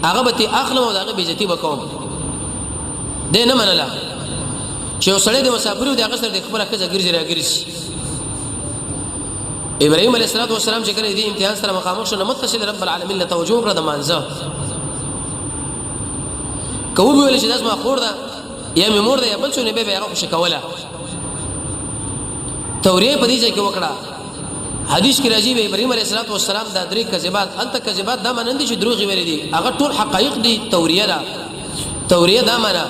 هغه به اخلم او هغه بیزتی وکوم دې نه منله چې وسړی د مسافر دی هغه سره د خبره کزه ګرځي راګرځي ابراهيم عليه السلام چې کله دې امتحان سره مخامخ شو نو متصل رب العالمین له توجه کړ د مانځه کوم ویل چې داس ما خور ده یا می مور ده یا بل څه نه به هغه خوش کوله توریه په دې ځای کې وکړه حدیث کې راځي ابراهيم عليه السلام د درې کذبات انت کذبات دا مانند چې دروغ ویل دي هغه ټول حقایق دي توریه دا معنا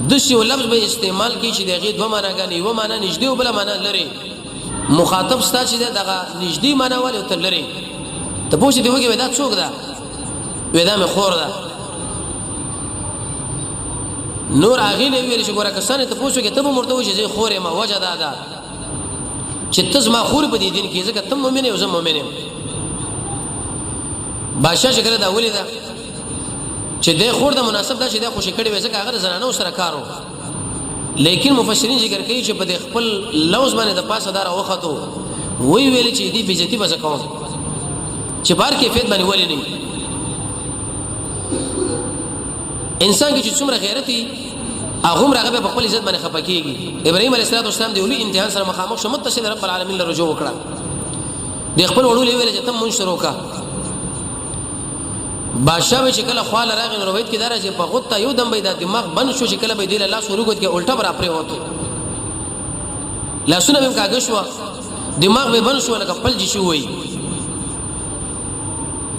د شی لفظ به استعمال کی چې دغه دوه معناګانی و معنا نږدې او بل معنا لري مخاطب ستا چې دغه نږدې معنا ولې تل لري ته پوښتې دی وګي ودا څوک ده ودا مې خور ده نور هغه نه ویل چې ګوره کسانه ته پوښتې ته به مرته وځي خورې ما وجه ده چې تاسو ما خور په دې دین کې ځکه تم مؤمن یو زم مؤمن بادشاہ شکر دا ولې ده چې د خور د مناسب ده چې د خوشی کړي وځه هغه زنانو سره کارو لیکن مفسرین ذکر کوي چې په خپل لوز باندې د پاسه دار وختو وی ویل چې دی بیزتی بز کوم چې بار کیفیت باندې ولې نه انسان کې چې څومره غیرتي هغه مرغه په خپل عزت باندې خپکیږي ابراهيم عليه السلام دی ولي امتحان سره مخامخ شو متصل رب العالمین له رجوع وکړه د خپل وړو ویل چې تم منشر وکړه بادشاہ به شکل خپل راغی روایت کې درځي په غوته یو دم به د دماغ بن شو شکل به دی الله سورګوت کې الټا بر اپره وته لاسونه به کاږه شو دماغ به بن شو لکه پلج شو وي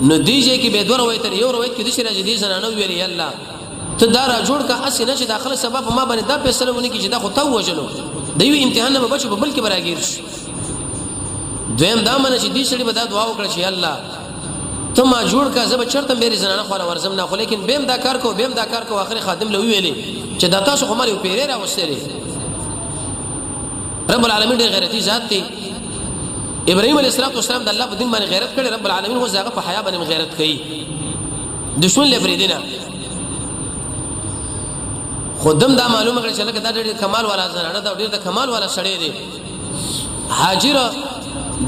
نو دیږي کې به دوه روایت یو روایت کې د شي راځي دي زنانو ویل الله ته دا را جوړ کا اس نه چې داخله سبب ما باندې دا فیصله ونی کې چې دا خو تو وجلو د یو امتحان نه بچو په بل کې براګیر شي دویم دا منه چې دې سړي به دا دعا وکړي چې الله ته ما جوړ کا زب چرته مېری زنانه خو ورزم نه خو لیکن بیم دا کار کو اخر خادم له ویلې چې دا تاسو خو مری پیری را وستلې رب العالمین دې غیرتی ذات دی ابراهيم عليه السلام د الله په دین باندې غیرت کړي رب العالمین هو زغه په حیا باندې غیرت کوي دشمن لفریدنا خودم دا معلومه کړي چې لکه دا ډېر کمال والا زنانه دا ډېر د کمال والا سړی دی هاجر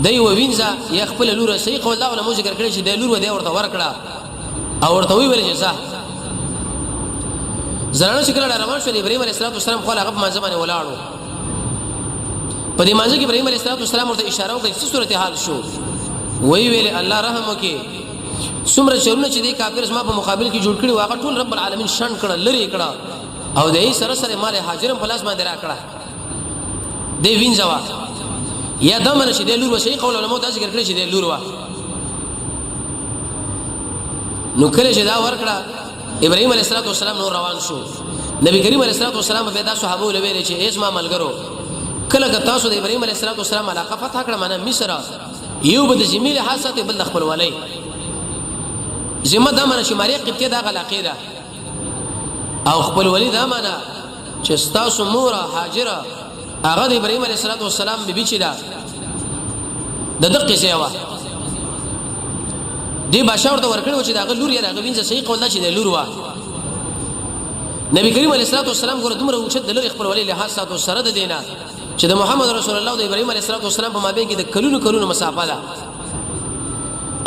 دی وینځه یا خپل لور صحیح قول دا ولا مو ذکر کړی چې د لور و دی ورته ورکړه او ورته ویل چې ځه زنانه چې کله روان شو ابراهيم عليه السلام خو هغه په ځمانه ولاړو په دې مانځ کې ابراهيم عليه السلام ورته اشاره وکړه چې صورت حال شو وی ویل الله رحم وکي څومره چرونه چې دې کافر ما په مقابل کې جوړ کړي واغه ټول رب العالمین شان کړه لری کړه او دې سره سره مال هاجرم پلاس باندې را کړه دې وینځوا یا دمن چې د لور وشي قول علماء دا ذکر کړی چې د لور وا نو کله چې دا ورکړه ابراهيم عليه السلام نور روان شو نبی کریم عليه السلام به دا صحابه له ویل چې اسما ملګرو کله که تاسو د ابراهيم عليه السلام علاقه فتح کړه معنا مصر یو بده جمیل حاسته بل خپل ولای زمه دا معنا چې ماری قبطه دا علاقه ده او خپل ولی دا معنا چې تاسو مور هاجره هغه د ابراهيم عليه السلام بیبي چې دا د دقه سیوا دی بادشاہ ورته ورکړو چې دا لور یې راغی وینځه صحیح قول دا چې د لور وا نبی کریم علیه السلام ګوره دومره وشد لری خپل ولی له حساسو سره د دینه چې د محمد رسول الله او د ابراهيم علیه السلام په مابین کې د کلونو مسافه ده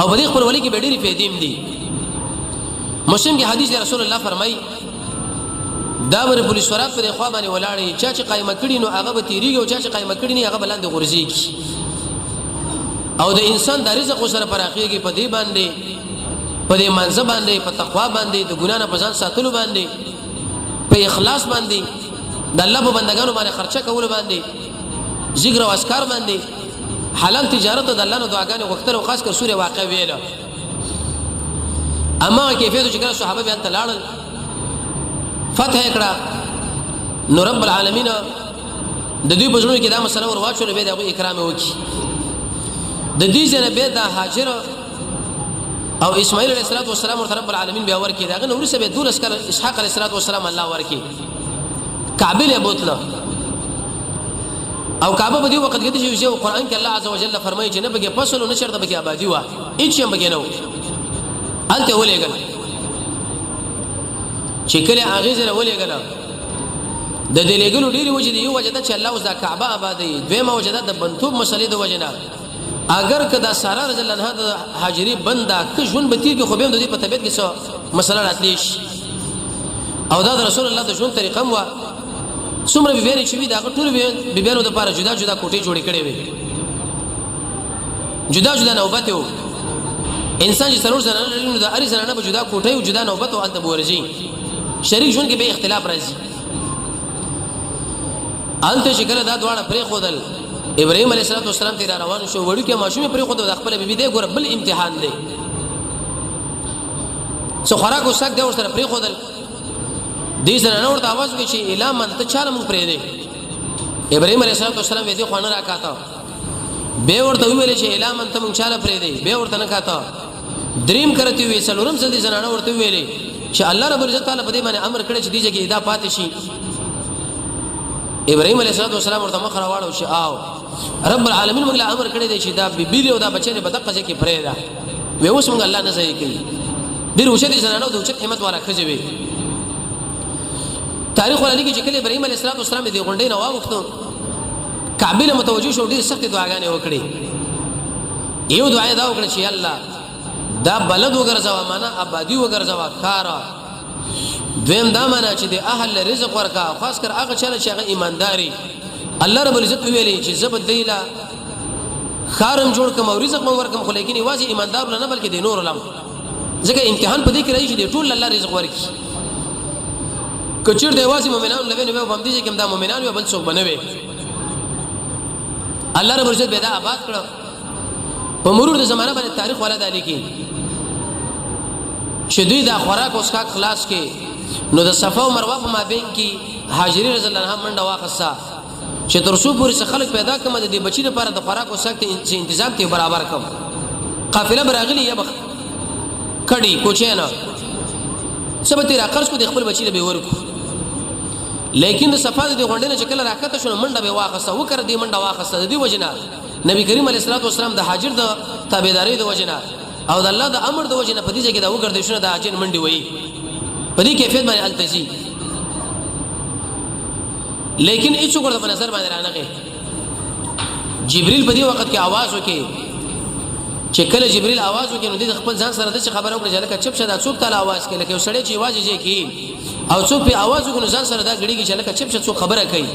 او په دې خپل ولی کې ډېری فائدې دي مسلم کې حدیث رسول الله فرمایي دا ور پولیس ورات په خوا باندې ولاړی چې قائمه کړي نو هغه به تیریږي او چې قائمه کړي نه هغه بلند غورځيږي او د انسان د رزق سره پراخيږي په دې باندې په دې منځ باندې په تقوا باندې د ګنا نه پسان ساتلو باندې په اخلاص باندې د الله په بندگانو باندې خرچه کول باندې ذکر او اذکار باندې حلال تجارت د الله نه دعاګانې غوښتل او خاص کر سوره واقع ویل اما کیفیت چې کله صحابه بیا تلاړل فتح کړه نو رب العالمین د دې بجنو کې دا مسله ور واچول به د اکرام وکي د دې ځنه به د هاجر او اسماعیل علیه السلام ورته رب العالمین بیا ورکی دا نو ورسه به دولس کړه اسحاق علیه السلام الله ورکی کعبه له بوتله او کعبه په دې وخت کې چې قرآن کې الله عزوجل فرمایي چې نه بګي فصل او نشر د بګي آبادی وا هیڅ هم بګي نه انت ولېګل چې کله هغه زره ولېګل د دې لګلو ډیری وجه دی یو وجه دا چې الله وز کعبه آبادی دویمه وجه دا د بنتوب مسلې د وجه نه اگر کدا سارا رضی الله عنها د هاجری بندا ک ژوند به تیر کې خو به د دې په طبيعت کې څه مسله راتلی شي او دا رسول الله د ژوند طریقه مو څومره به ویری چې وی دا ټول به بیرو د پاره جدا جدا کوټې جوړې کړې وي جدا جدا نوبت یو انسان چې سرور زنانه لري د اری زنانه په جدا کوټې او جدا نوبت او انت بورځي شریک ژوند کې به اختلاف راځي انت چې کله دا دواړه پرې خودل ابراهيم عليه السلام تیر روان شو وړو کې ماشومه پرې خود د خپل بیبي دی ګور بل امتحان دی سو خوراک وسک دی ورسره پرې خودل دې زنانه ورته आवाज وکړي چې الا من ته چاله مونږ پرې دی ابراهيم عليه السلام دې خوانه راکاته به ورته ویل چې الا من ته مونږ چاله پرې دی به ورته نه کاته دریم کرتی وی سلورم سدي زنانه ورته ویلې چې الله رب عزت تعالی په دې باندې امر کړی چې دې ځکه ادا پاتې شي ابراهيم عليه السلام ورته مخ راوړو چې آو رب العالمین موږ له امر کړی دی چې دا بیبي او دا بچی نه بدقه ځکه پرې ده وې اوس موږ الله نه ځای کوي ډیر وشته دي زنانه د اوچت همت والا خځوي تاریخ ولې کې چې کله ابراهيم عليه السلام دې غونډې نه واغفتو کعبه له متوجه شو ډیر سخت دعاګانې وکړي یو دعا دا وکړه چې الله دا بلد وګرځوا معنا آبادی وګرځوا کارا دویم دا معنا چې د اهل رزق ورکا خاص کر هغه چاله چې هغه ایمانداري الله رب العزت ویلي چې زبد دیلا خارم جوړ کوم او رزق مو ورکم خو لیکن واځي ایماندار نه بلکې د نور علم ځکه امتحان په دې کې راځي چې ټول الله رزق ورکي کچیر د واځي مؤمنانو لوي نه په دې کې دا مؤمنان یو بل څوک بنوي الله رب العزت به دا آباد کړو په مرور د زمانه باندې تاریخ ولا دالي کې شدید د خوراک اوس کا خلاص کې نو د صفا او مروه په مابین کې هاجری رضی الله عنها منډه واخصه چې ترسو پوری خلک پیدا کوم د دې بچی لپاره د خوراک او سخت تنظیم ته برابر کوم قافله براغلی یا بخ کډي کوچینا سبته راقرش کو د خپل بچی له به ورکو لیکن د صفا د غونډې نه چکل راکته شو منډه به واخصه وکړه دې منډه واخصه د دې وجنه نبی کریم علیه السلام د هاجر د تابعداري د وجنه او د الله د امر د وجنه په دې کې دا وګرځي شنو د هاجر منډي وای په دې کیفیت باندې التزی لیکن هیڅ وګړه په نظر باندې رانغه جبريل په دې وخت کې आवाज وکي چې کله جبريل आवाज وکي نو د خپل ځان سره د خبرو کړي چې لکه چپ شدا څوک تعالی आवाज کوي لکه سړی چې आवाज یې کوي او څوک په आवाज وکړي ځان سره دا غړي چې لکه چپ شدا څوک خبره کوي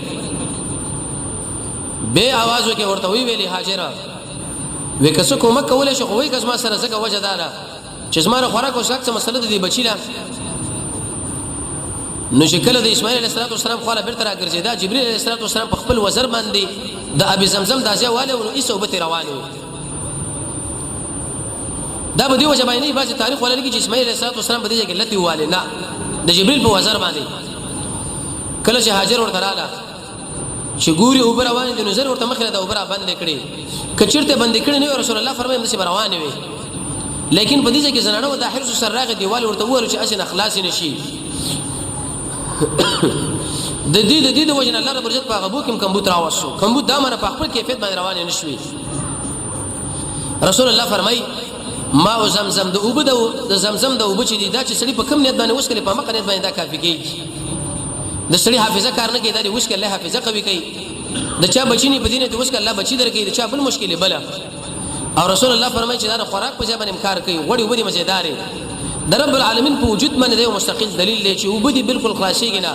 به आवाज وکي ورته ویلي هاجره وکاسو کومه کولای شي خو وای کس ما سره زګه وجه داله چې زما خوراک او سخت مسله د دې بچی لا نو شکل د اسماعیل علیه السلام خو له بیرته راګرځي دا جبرئیل علیه السلام په خپل وزر باندې د ابي زمزم دازه والے او ایسو به روانه دا به دی وجه باندې باز تاریخ ولري چې اسماعیل علیه السلام په دې کې لتی والے نه د جبرئیل په وزر باندې کله چې هاجر ورته رااله چې ګوري او روانه د نظر ورته مخه د اوبره بند کړي کچirte بند کړي نه رسول الله فرمایي مې روانه وي لیکن په دې کې زنانه د حرس سراغ دیوال ورته ور چې اسنه خلاص نشي د دې د وجه الله رب عزت په غبو کې کمبوت راوښو کمبوت دا مره په خپل کیفیت باندې روانه نشوي رسول الله فرمایي ما او زمزم د اوبد د زمزم د اوبچ دي دا چې سړي په کم نیت باندې وسکلي په مقنیت باندې دا کافي کیږي د سړي حافظه کار نه کوي دا وسکل الله حافظه کوي کوي د چا بچینی په دینه د وسکل الله بچی درکې د چا بل مشکله بل او رسول الله فرمایي چې دا خوراک په ځای باندې امکار کوي وړي وړي مزیدار د رب العالمین په وجود باندې یو مستقل دلیل دی چې وبدي بالکل خلاصيږي نه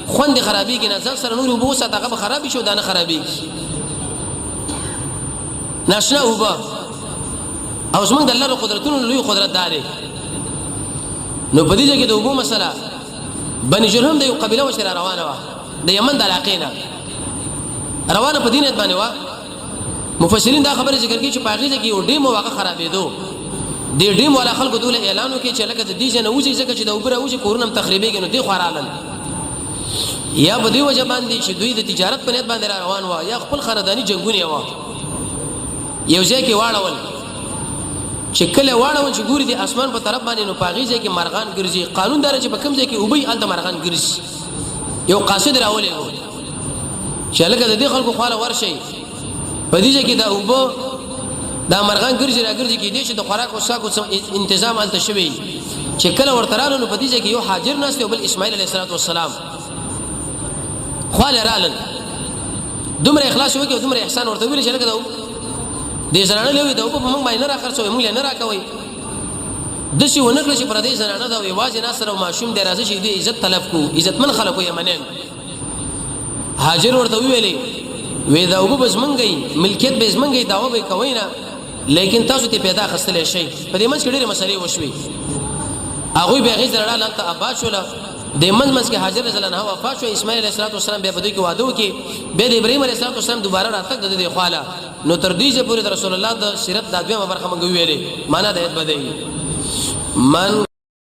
خوند خرابيږي نه ځل سره نور وبو ساته هغه خرابي شو دا نه خرابيږي ناشنا وبا او زمونږ د الله قدرتونو لوی قدرت داري نو په دې کې د وبو مسله بني جرهم د یو قبيله وشره روانه و د یمن د علاقینا روانه په دینت باندې و مفسرین دا خبره ذکر کوي چې پاغیزه کې یو ډیم واقع خرابېدو د ډیم والا خلکو دوله اعلان وکړي چې لکه د دې جن اوځي ځکه چې د اوبره اوځي کورونم تخریبېږي نو دی خورالن یا په دې وجه باندې چې دوی د تجارت په نیت باندې روان و یا خپل خاندانی جنگونه و یو ځای کې واړول چې کله واړول چې ګوري د اسمان په طرف باندې نو پاغیزه کې مرغان ګرځي قانون دار چې په کوم ځای کې اوبي الته مرغان ګرځي یو قاصد راولې و چې لکه د دې خلکو خاله ورشي په دې کې دا اوبو دا مرغان ګرځي راګرځي کې دي چې د خوراک او ساکو تنظیم الته شوی چې کله ورترانو نو په دې کې یو حاضر ناست او بل اسماعیل علیه السلام خاله رالن دومره اخلاص وکي دومره احسان ورته ویل چې لکه دې زنانه له دا په موږ باندې را خرڅوي موږ نه راکوي د شي ونکړي چې پر دې زنانه دا واځي ناصر او ماشوم دې راځي چې دې عزت طلب کو عزت من خلکو یمنین هاجر ورته ویلې وې دا وګ بس منګي ملکیت به زمنګي داوا به کوي نه لیکن تاسو ته پیدا خستلې شي په دې منځ کې ډېرې مسلې وشوي هغه به غیر لړل انت اباد شول د منځ کې حاضر رسول الله وفات شو اسماعیل علیه السلام به بده کې وعده وکي به د ابراهیم علیه السلام دوباره راتګ د دې خواله نو تر دې چې پوره رسول الله د سیرت د دویمه برخه مونږ ویلې معنا د هدبدې من